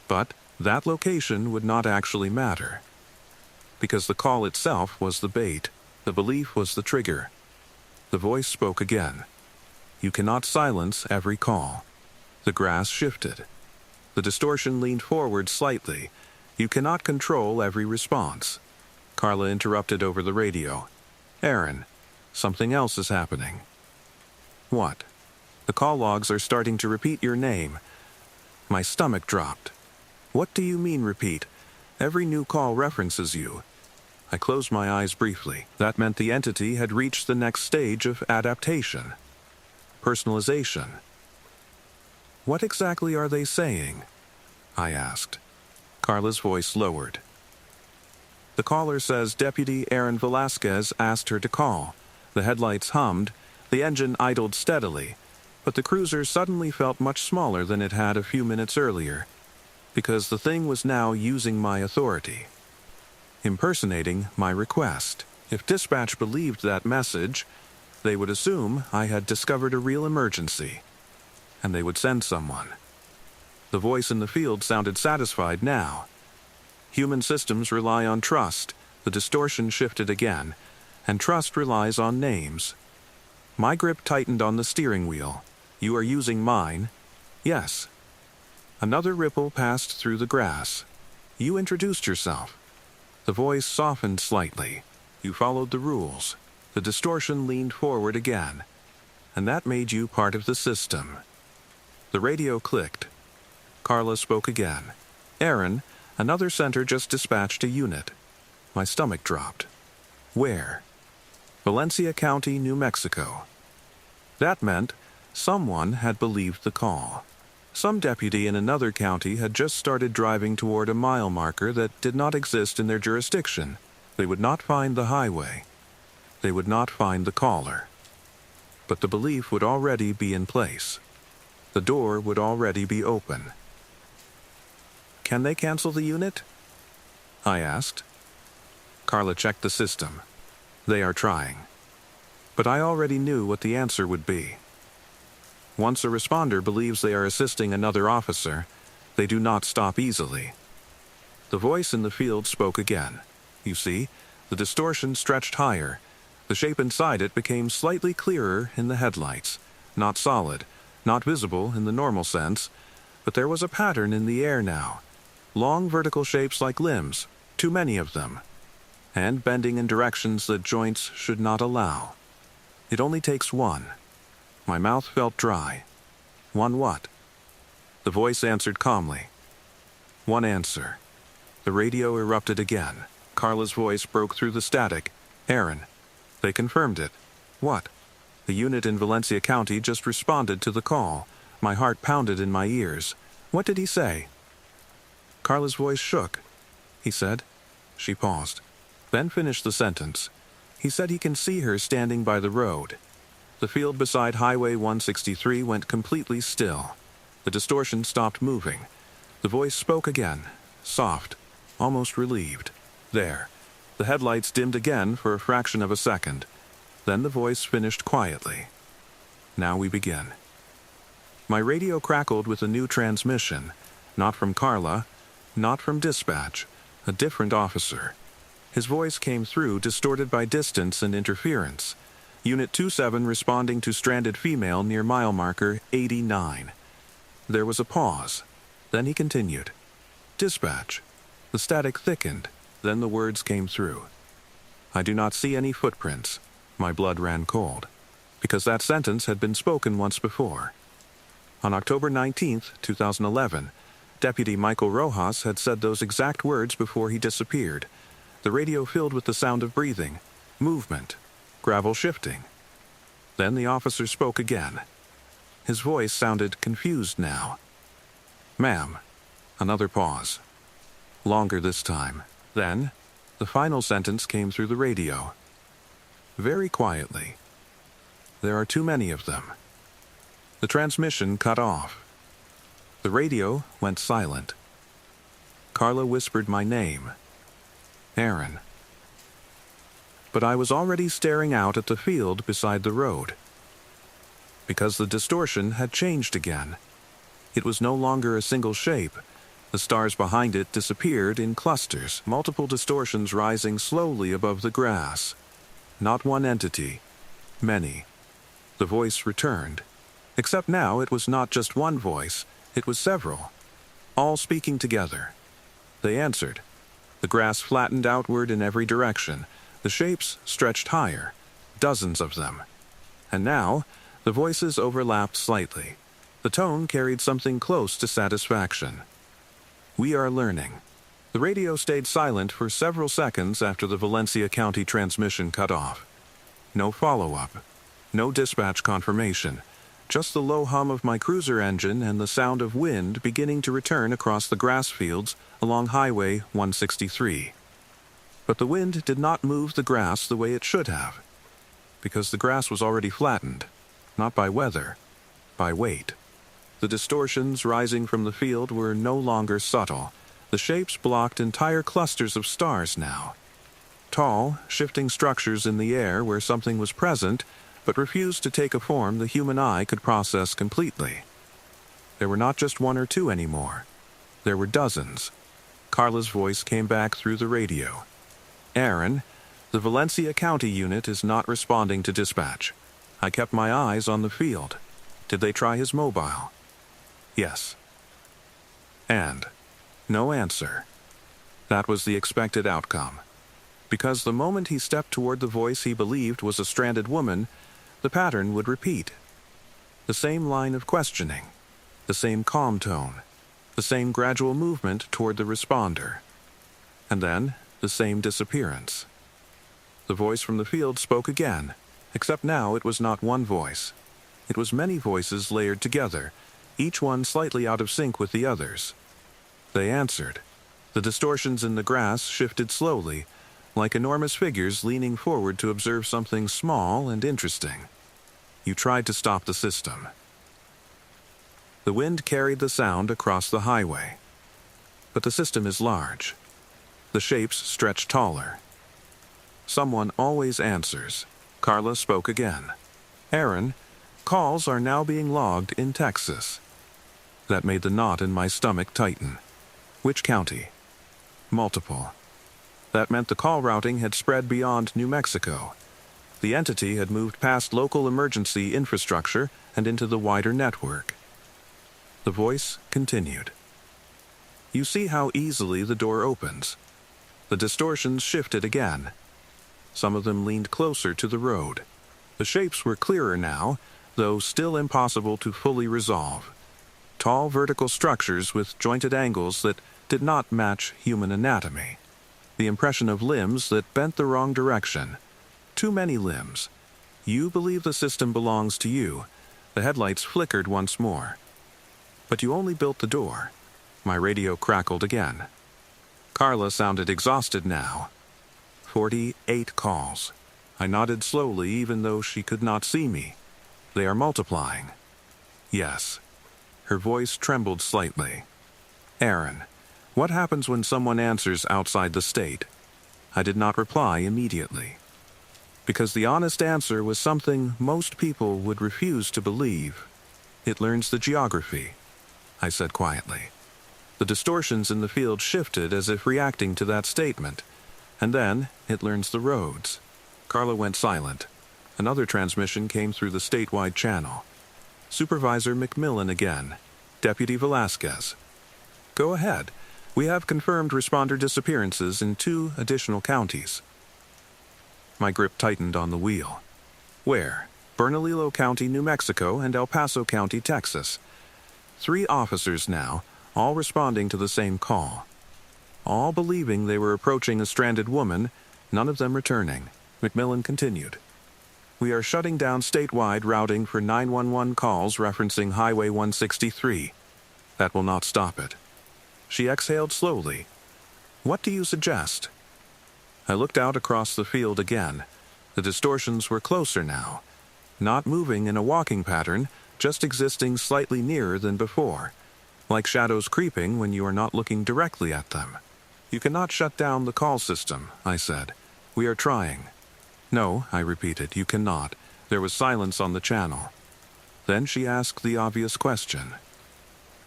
But that location would not actually matter, because the call itself was the bait, the belief was the trigger. The voice spoke again. You cannot silence every call. The grass shifted. The distortion leaned forward slightly. You cannot control every response. Carla interrupted over the radio. Aaron, something else is happening. What? The call logs are starting to repeat your name. My stomach dropped. What do you mean repeat? Every new call references you. I closed my eyes briefly. That meant the entity had reached the next stage of adaptation. Personalization. What exactly are they saying? I asked. Carla's voice lowered. The caller says Deputy Aaron Velasquez asked her to call. The headlights hummed, the engine idled steadily, but the cruiser suddenly felt much smaller than it had a few minutes earlier, because the thing was now using my authority, impersonating my request. If dispatch believed that message, they would assume I had discovered a real emergency, and they would send someone. The voice in the field sounded satisfied now. Human systems rely on trust. The distortion shifted again, and trust relies on names. My grip tightened on the steering wheel. You are using mine? Yes. Another ripple passed through the grass. You introduced yourself. The voice softened slightly. You followed the rules. The distortion leaned forward again, and that made you part of the system. The radio clicked. Carla spoke again. Aaron, another center just dispatched a unit. My stomach dropped. Where? Valencia County, New Mexico. That meant someone had believed the call. Some deputy in another county had just started driving toward a mile marker that did not exist in their jurisdiction. They would not find the highway. They would not find the caller. But the belief would already be in place. The door would already be open. Can they cancel the unit? I asked. Carla checked the system. They are trying. But I already knew what the answer would be. Once a responder believes they are assisting another officer, they do not stop easily. The voice in the field spoke again. You see, the distortion stretched higher. The shape inside it became slightly clearer in the headlights. Not solid, not visible in the normal sense, but there was a pattern in the air now. Long vertical shapes like limbs, too many of them, and bending in directions that joints should not allow. It only takes one. My mouth felt dry. One what? The voice answered calmly. One answer. The radio erupted again. Carla's voice broke through the static. Aaron. They confirmed it. What? The unit in Valencia County just responded to the call. My heart pounded in my ears. What did he say? Carla's voice shook. He said. She paused, then finished the sentence. He said he can see her standing by the road. The field beside Highway 163 went completely still. The distortion stopped moving. The voice spoke again, soft, almost relieved. There. The headlights dimmed again for a fraction of a second. Then the voice finished quietly. Now we begin. My radio crackled with a new transmission, not from Carla, not from dispatch, a different officer. His voice came through, distorted by distance and interference. Unit 27 responding to stranded female near mile marker 89. There was a pause. Then he continued. Dispatch. The static thickened. Then the words came through. I do not see any footprints. My blood ran cold, because that sentence had been spoken once before. On October 19, 2011, Deputy Michael Rojas had said those exact words before he disappeared. The radio filled with the sound of breathing, movement, gravel shifting. Then the officer spoke again. His voice sounded confused now. Ma'am. Another pause. Longer this time. Then, the final sentence came through the radio. Very quietly. There are too many of them. The transmission cut off. The radio went silent. Carla whispered my name. Aaron. But I was already staring out at the field beside the road. Because the distortion had changed again. It was no longer a single shape. The stars behind it disappeared in clusters, multiple distortions rising slowly above the grass. Not one entity. Many. The voice returned. Except now it was not just one voice, it was several. All speaking together. They answered. The grass flattened outward in every direction. The shapes stretched higher. Dozens of them. And now, the voices overlapped slightly. The tone carried something close to satisfaction. We are learning. The radio stayed silent for several seconds after the Valencia County transmission cut off. No follow-up. No dispatch confirmation. Just the low hum of my cruiser engine and the sound of wind beginning to return across the grass fields along Highway 163. But the wind did not move the grass the way it should have. Because the grass was already flattened. Not by weather. By weight. The distortions rising from the field were no longer subtle. The shapes blocked entire clusters of stars now. Tall, shifting structures in the air where something was present, but refused to take a form the human eye could process completely. There were not just one or two anymore. There were dozens. Carla's voice came back through the radio. Aaron, the Valencia County unit is not responding to dispatch. I kept my eyes on the field. Did they try his mobile? Yes. And no answer. That was the expected outcome. Because the moment he stepped toward the voice he believed was a stranded woman, the pattern would repeat. The same line of questioning, the same calm tone, the same gradual movement toward the responder. And then, the same disappearance. The voice from the field spoke again, except now it was not one voice. It was many voices layered together, each one slightly out of sync with the others. They answered. The distortions in the grass shifted slowly, like enormous figures leaning forward to observe something small and interesting. You tried to stop the system. The wind carried the sound across the highway. But the system is large. The shapes stretch taller. Someone always answers. Carla spoke again. Aaron, calls are now being logged in Texas. That made the knot in my stomach tighten. Which county? Multiple. That meant the call routing had spread beyond New Mexico. The entity had moved past local emergency infrastructure and into the wider network. The voice continued. You see how easily the door opens. The distortions shifted again. Some of them leaned closer to the road. The shapes were clearer now, though still impossible to fully resolve. Tall vertical structures with jointed angles that did not match human anatomy. The impression of limbs that bent the wrong direction. Too many limbs. You believe the system belongs to you. The headlights flickered once more. But you only built the door. My radio crackled again. Carla sounded exhausted now. 48 calls. I nodded slowly even though she could not see me. They are multiplying. Yes. Her voice trembled slightly. Aaron, what happens when someone answers outside the state? I did not reply immediately. Because the honest answer was something most people would refuse to believe. It learns the geography, I said quietly. The distortions in the field shifted as if reacting to that statement, and then it learns the roads. Carla went silent. Another transmission came through the statewide channel. Supervisor McMillan again. Deputy Velasquez. Go ahead. We have confirmed responder disappearances in 2 additional counties. My grip tightened on the wheel. Where? Bernalillo County, New Mexico, and El Paso County, Texas. 3 officers now, all responding to the same call. All believing they were approaching a stranded woman, none of them returning. McMillan continued. We are shutting down statewide routing for 911 calls referencing Highway 163. That will not stop it. She exhaled slowly. What do you suggest? I looked out across the field again. The distortions were closer now. Not moving in a walking pattern, just existing slightly nearer than before. Like shadows creeping when you are not looking directly at them. You cannot shut down the call system, I said. We are trying. No, I repeated, you cannot. There was silence on the channel. Then she asked the obvious question.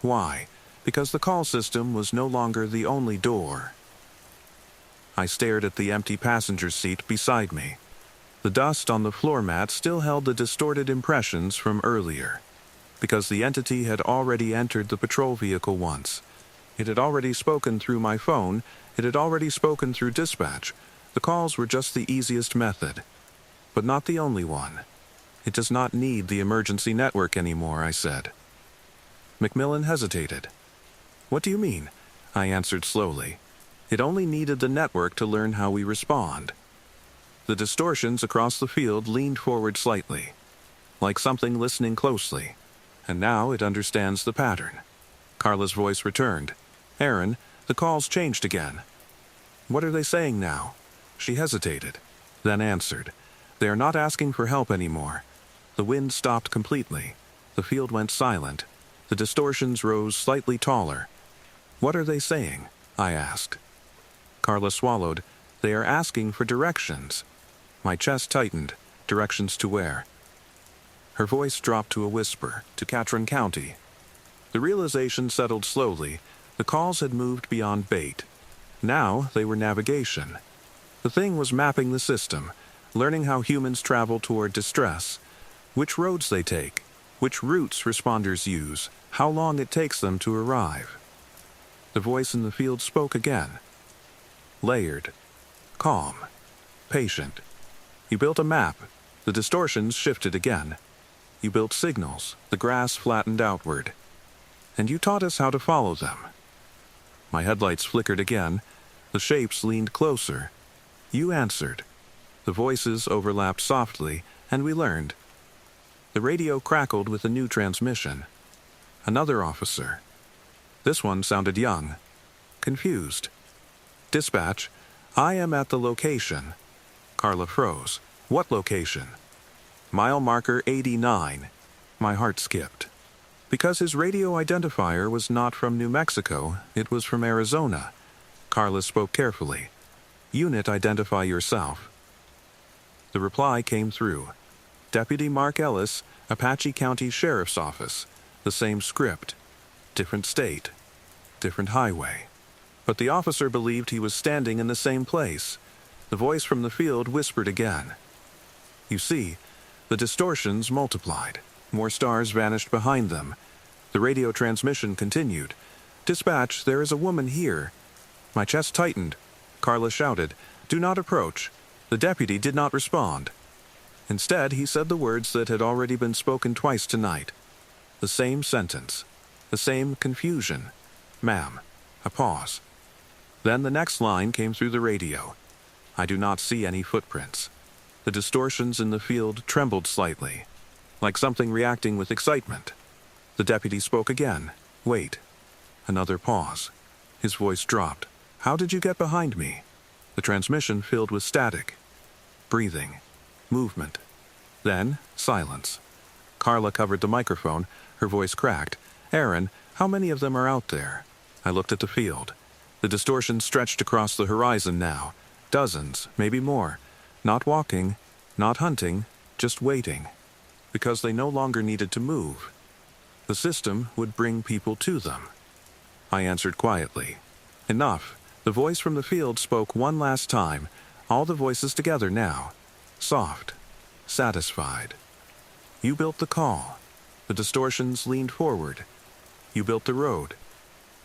Why? Because the call system was no longer the only door. I stared at the empty passenger seat beside me. The dust on the floor mat still held the distorted impressions from earlier. Because the entity had already entered the patrol vehicle once. It had already spoken through my phone. It had already spoken through dispatch. The calls were just the easiest method. But not the only one. It does not need the emergency network anymore, I said. McMillan hesitated. What do you mean? I answered slowly. It only needed the network to learn how we respond. The distortions across the field leaned forward slightly, like something listening closely. And now it understands the pattern. Carla's voice returned. Aaron, the calls changed again. What are they saying now? She hesitated, then answered. They are not asking for help anymore. The wind stopped completely. The field went silent. The distortions rose slightly taller. What are they saying? I asked. Carla swallowed. They are asking for directions. My chest tightened. Directions to where? Her voice dropped to a whisper, to Catron County. The realization settled slowly. The calls had moved beyond bait. Now they were navigation. The thing was mapping the system, learning how humans travel toward distress, which roads they take, which routes responders use, how long it takes them to arrive. The voice in the field spoke again. Layered, calm, patient. You built a map. The distortions shifted again. You built signals. The grass flattened outward. And you taught us how to follow them. My headlights flickered again. The shapes leaned closer. You answered. The voices overlapped softly, and we learned. The radio crackled with a new transmission. Another officer. This one sounded young. Confused. Dispatch, I am at the location. Carla froze. What location? Mile marker 89. My heart skipped. Because his radio identifier was not from New Mexico, it was from Arizona. Carla spoke carefully. Unit, identify yourself. The reply came through. Deputy Mark Ellis, Apache County Sheriff's Office. The same script. Different state. Different highway. But the officer believed he was standing in the same place. The voice from the field whispered again. You see, the distortions multiplied. More stars vanished behind them. The radio transmission continued. Dispatch, there is a woman here. My chest tightened. Carla shouted, "Do not approach." The deputy did not respond. Instead, he said the words that had already been spoken twice tonight. The same sentence. The same confusion. "Ma'am." A pause. Then the next line came through the radio. "I do not see any footprints." The distortions in the field trembled slightly, like something reacting with excitement. The deputy spoke again. "Wait." Another pause. His voice dropped. "How did you get behind me?" The transmission filled with static. Breathing. Movement. Then, silence. Carla covered the microphone. Her voice cracked. "Aaron, how many of them are out there?" I looked at the field. The distortion stretched across the horizon now. Dozens, maybe more. Not walking, not hunting, just waiting. Because they no longer needed to move. The system would bring people to them. I answered quietly. "Enough." The voice from the field spoke one last time, all the voices together now. Soft. Satisfied. "You built the call." The distortions leaned forward. "You built the road."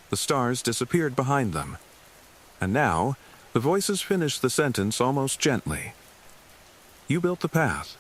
The stars disappeared behind them. And now, the voices finished the sentence almost gently. "You built the path."